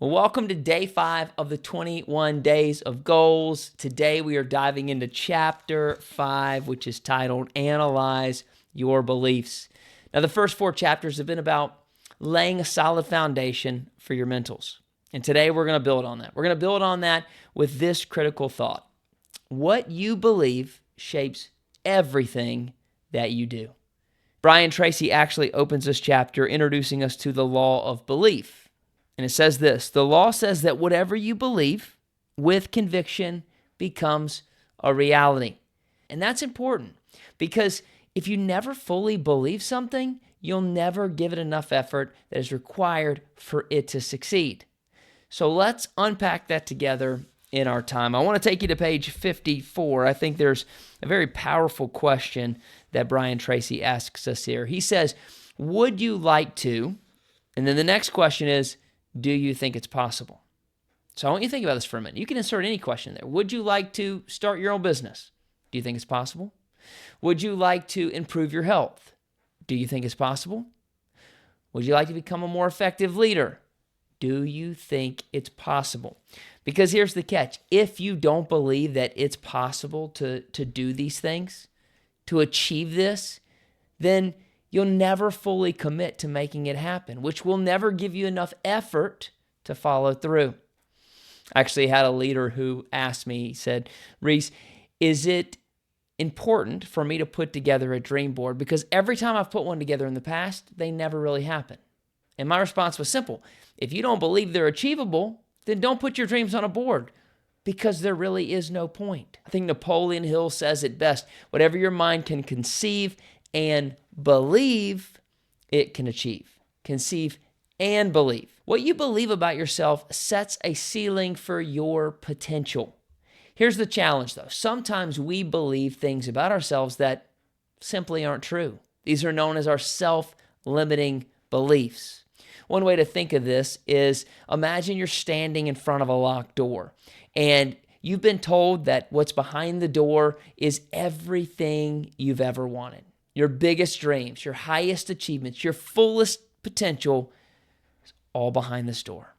Well, welcome to day 5 of the 21 days of goals. Today we are diving into chapter 5, which is titled Analyze Your Beliefs. Now, the first 4 chapters have been about laying a solid foundation for your mentals. And today we're going to build on that. We're going to build on that with this critical thought. What you believe shapes everything that you do. Brian Tracy actually opens this chapter introducing us to the law of belief. And it says this: the law says that whatever you believe with conviction becomes a reality. And that's important because if you never fully believe something, you'll never give it enough effort that is required for it to succeed. So let's unpack that together in our time. I want to take you to page 54. I think there's a very powerful question that Brian Tracy asks us here. He says, would you like to? And then the next question is, do you think it's possible? So I want you to think about this for a minute. You can insert any question there. Would you like to start your own business? Do you think it's possible? Would you like to improve your health? Do you think it's possible? Would you like to become a more effective leader? Do you think it's possible? Because here's the catch. If you don't believe that it's possible to do these things, to achieve this, then you'll never fully commit to making it happen, which will never give you enough effort to follow through. I actually had a leader who asked me, he said, Reese, is it important for me to put together a dream board? Because every time I've put one together in the past, they never really happen. And my response was simple. If you don't believe they're achievable, then don't put your dreams on a board, because there really is no point. I think Napoleon Hill says it best: whatever your mind can conceive and believe, it can achieve. Conceive and believe. What you believe about yourself sets a ceiling for your potential. Here's the challenge, though. Sometimes we believe things about ourselves that simply aren't true. These are known as our self-limiting beliefs. One way to think of this is, imagine you're standing in front of a locked door, and you've been told that what's behind the door is everything you've ever wanted. Your biggest dreams, your highest achievements, your fullest potential is all behind this door.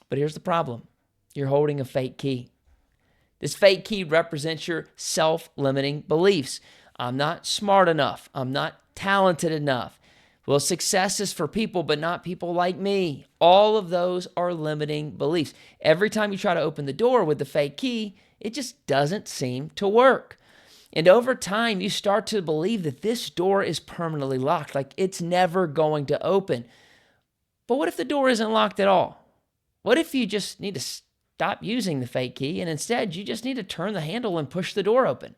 But here's the problem. You're holding a fake key. This fake key represents your self-limiting beliefs. I'm not smart enough. I'm not talented enough. Well, success is for people, but not people like me. All of those are limiting beliefs. Every time you try to open the door with the fake key, it just doesn't seem to work. And over time, you start to believe that this door is permanently locked, like it's never going to open. But what if the door isn't locked at all? What if you just need to stop using the fake key and instead you just need to turn the handle and push the door open?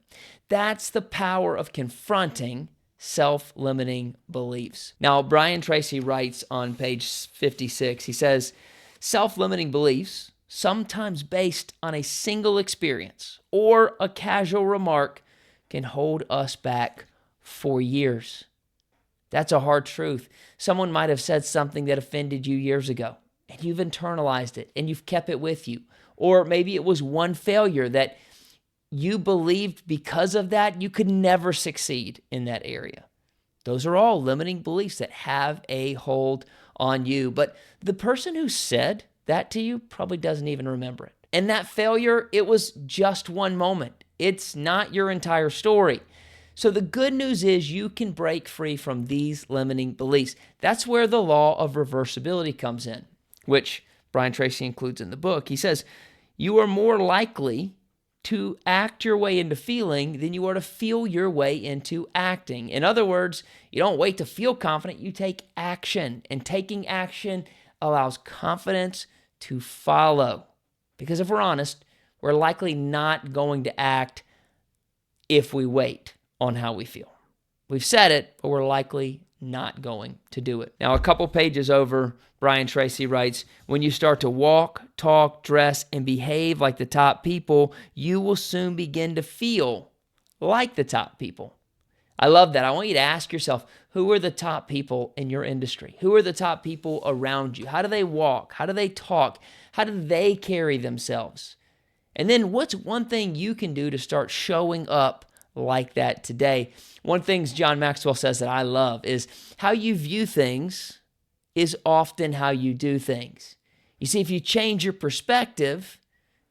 That's the power of confronting self-limiting beliefs. Now, Brian Tracy writes on page 56, he says, self-limiting beliefs, sometimes based on a single experience or a casual remark, can hold us back for years. That's a hard truth. Someone might have said something that offended you years ago, and you've internalized it, and you've kept it with you. Or maybe it was one failure that you believed because of that you could never succeed in that area. Those are all limiting beliefs that have a hold on you. But the person who said that to you probably doesn't even remember it. And that failure, it was just one moment. It's not your entire story. So the good news is you can break free from these limiting beliefs. That's where the law of reversibility comes in, which Brian Tracy includes in the book. He says, you are more likely to act your way into feeling than you are to feel your way into acting. In other words, you don't wait to feel confident, you take action. And taking action allows confidence to follow. Because if we're honest, we're likely not going to act if we wait on how we feel. We've said it, but we're likely not going to do it. Now, a couple pages over, Brian Tracy writes, when you start to walk, talk, dress, and behave like the top people, you will soon begin to feel like the top people. I love that. I want you to ask yourself, who are the top people in your industry? Who are the top people around you? How do they walk? How do they talk? How do they carry themselves? And then what's one thing you can do to start showing up like that today? One thing John Maxwell says that I love is how you view things is often how you do things. You see, if you change your perspective,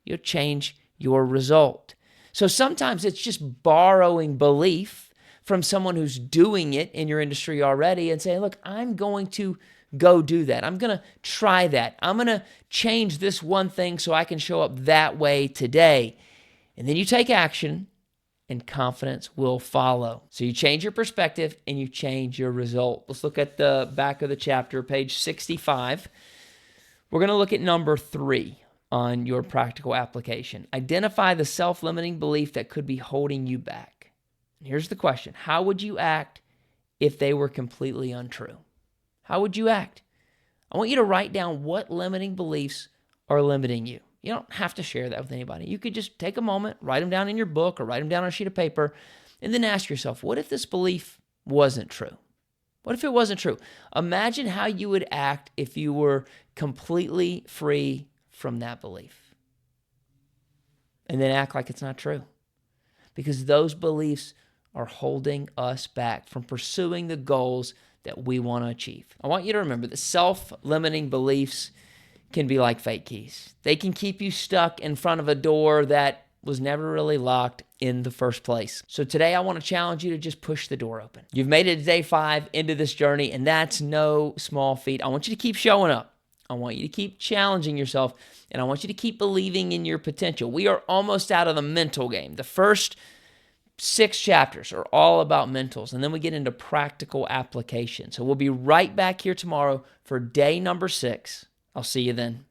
you'll change your result. So sometimes it's just borrowing belief from someone who's doing it in your industry already and saying, look, I'm going to go do that. I'm going to try that. I'm going to change this one thing so I can show up that way today. And then you take action and confidence will follow. So you change your perspective and you change your result. Let's look at the back of the chapter, page 65. We're going to look at number 3 on your practical application. Identify the self-limiting belief that could be holding you back. And here's the question. How would you act if they were completely untrue? How would you act? I want you to write down what limiting beliefs are limiting you. You don't have to share that with anybody. You could just take a moment, write them down in your book or write them down on a sheet of paper, and then ask yourself, what if this belief wasn't true? What if it wasn't true? Imagine how you would act if you were completely free from that belief. And then act like it's not true. Because those beliefs are holding us back from pursuing the goals that we want to achieve. I want you to remember that self-limiting beliefs can be like fake keys. They can keep you stuck in front of a door that was never really locked in the first place. So today I want to challenge you to just push the door open. You've made it to day 5 into this journey, and that's no small feat. I want you to keep showing up. I want you to keep challenging yourself, and I want you to keep believing in your potential. We are almost out of the mental game. The first 6 chapters are all about mentals, and then we get into practical application. So we'll be right back here tomorrow for day number 6. I'll see you then.